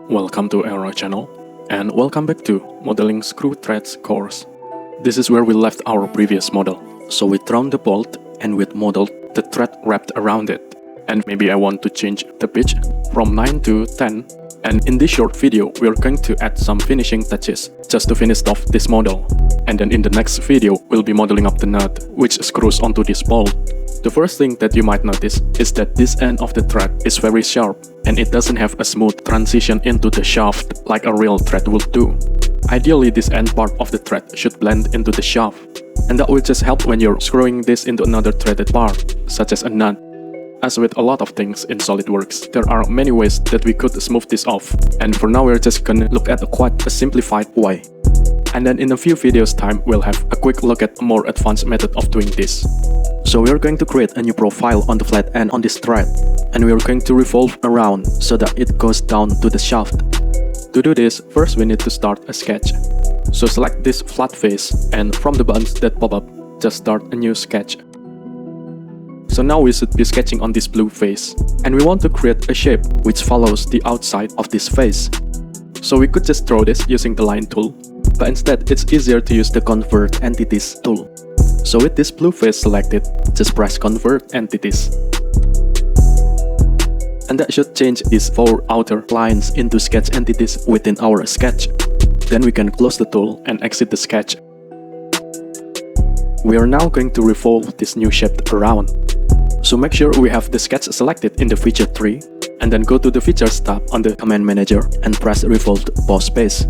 Welcome to our channel, and welcome back to Modeling Screw Threads course. This is where we left our previous model. So we drawn the bolt and we modeled the thread wrapped around it. And maybe I want to change the pitch from 9 to 10. And in this short video, we are going to add some finishing touches just to finish off this model. And then in the next video, we'll be modeling up the nut, which screws onto this bolt. The first thing that you might notice is that this end of the thread is very sharp, and it doesn't have a smooth transition into the shaft like a real thread would do. Ideally, this end part of the thread should blend into the shaft, and that will just help when you're screwing this into another threaded part, such as a nut. As with a lot of things in Solidworks, there are many ways that we could smooth this off, and for now we're just gonna look at quite a simplified way. And then in a few videos time, we'll have a quick look at a more advanced method of doing this. So we're going to create a new profile on the flat end on this thread, and we're going to revolve around so that it goes down to the shaft. To do this, first we need to start a sketch. So select this flat face, and from the buttons that pop up, just start a new sketch. So now we should be sketching on this blue face, and we want to create a shape which follows the outside of this face. So we could just draw this using the line tool, but instead it's easier to use the Convert Entities tool. So with this blue face selected, just press Convert Entities. And that should change these 4 outer lines into sketch entities within our sketch. Then we can close the tool and exit the sketch. We are now going to revolve this new shape around. So make sure we have the sketch selected in the feature tree, and then go to the features tab on the command manager and press revolved boss space.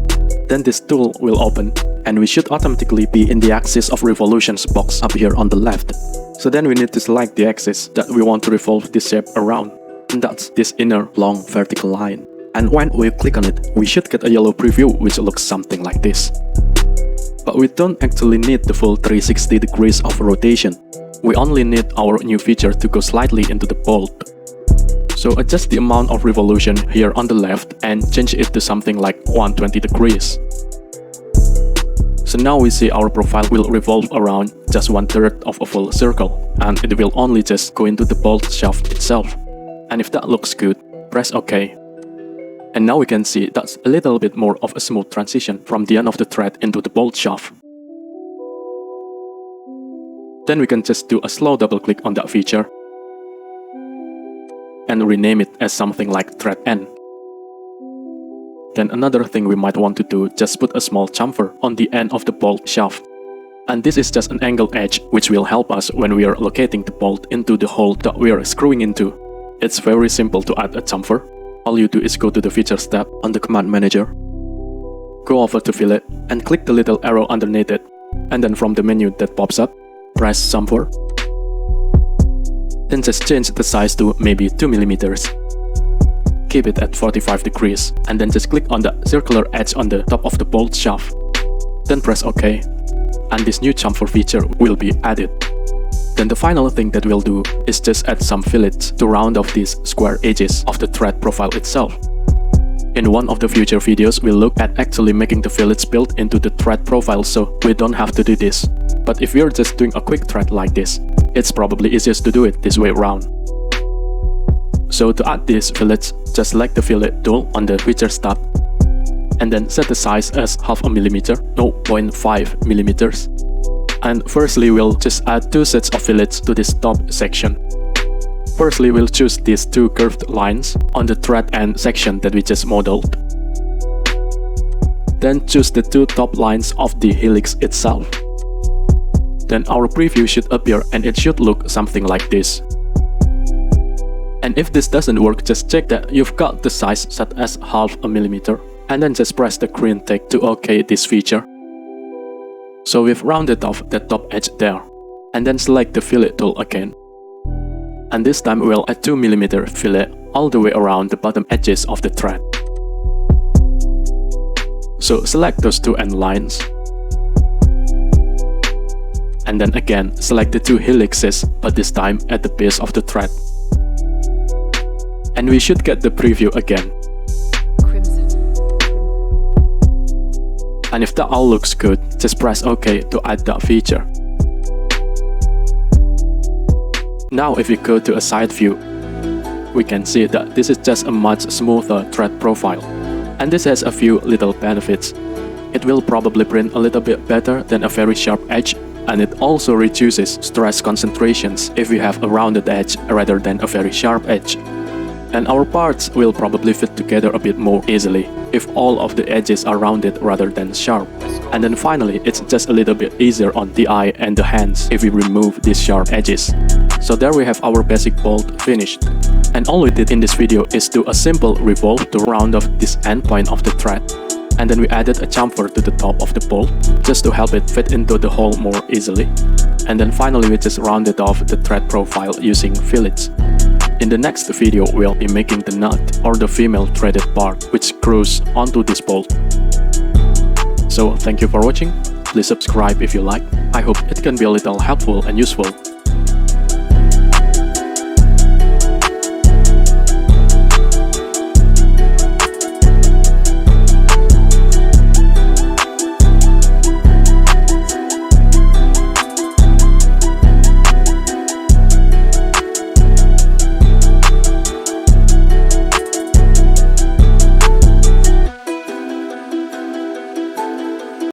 Then this tool will open, and we should automatically be in the axis of revolutions box up here on the left. So then we need to select the axis that we want to revolve this shape around, and that's this inner long vertical line. And when we click on it, we should get a yellow preview which looks something like this. But we don't actually need the full 360 degrees of rotation. We only need our new feature to go slightly into the bolt. So adjust the amount of revolution here on the left and change it to something like 120 degrees. So now we see our profile will revolve around just 1/3 of a full circle, and it will only just go into the bolt shaft itself. And if that looks good, press OK. And now we can see that's a little bit more of a smooth transition from the end of the thread into the bolt shaft. Then we can just do a slow double click on that feature and rename it as something like thread end. Then another thing we might want to do, just put a small chamfer on the end of the bolt shaft. And this is just an angled edge which will help us when we are locating the bolt into the hole that we are screwing into. It's very simple to add a chamfer. All you do is go to the features tab on the command manager, go over to fillet and click the little arrow underneath it, and then from the menu that pops up, press chamfer. Then just change the size to maybe 2 mm. Keep it at 45 degrees, and then just click on the circular edge on the top of the bolt shaft. Then press OK, and this new chamfer feature will be added. Then the final thing that we'll do is just add some fillets to round off these square edges of the thread profile itself. In one of the future videos, we'll look at actually making the fillets built into the thread profile, so we don't have to do this. But if you're just doing a quick thread like this, it's probably easiest to do it this way around. So to add these fillets, just select the fillet tool on the features tab, and then set the size as 0.5 mm, 0.5 mm. And firstly, we'll just add 2 sets of fillets to this top section. Firstly, we'll choose these 2 curved lines on the thread end section that we just modeled. Then choose the 2 top lines of the helix itself. Then our preview should appear, and it should look something like this. And if this doesn't work, just check that you've got the size set as 0.5 mm, and then just press the green tick to OK this feature. So we've rounded off the top edge there, and then select the fillet tool again. And this time we'll add 2 mm fillet all the way around the bottom edges of the thread. So select those 2 end lines. And then again, select the 2 helixes, but this time at the base of the thread. And we should get the preview again. And if that all looks good, just press OK to add that feature. Now if we go to a side view, we can see that this is just a much smoother thread profile. And this has a few little benefits. It will probably print a little bit better than a very sharp edge, and it also reduces stress concentrations if we have a rounded edge rather than a very sharp edge. And our parts will probably fit together a bit more easily if all of the edges are rounded rather than sharp. And then finally, it's just a little bit easier on the eye and the hands if we remove these sharp edges. So there we have our basic bolt finished. And all we did in this video is do a simple revolve to round off this end point of the thread. And then we added a chamfer to the top of the bolt just to help it fit into the hole more easily. And then finally we just rounded off the thread profile using fillets. In the next video we'll be making the nut or the female threaded part which screws onto this bolt. So thank you for watching, please subscribe if you like, I hope it can be a little helpful and useful.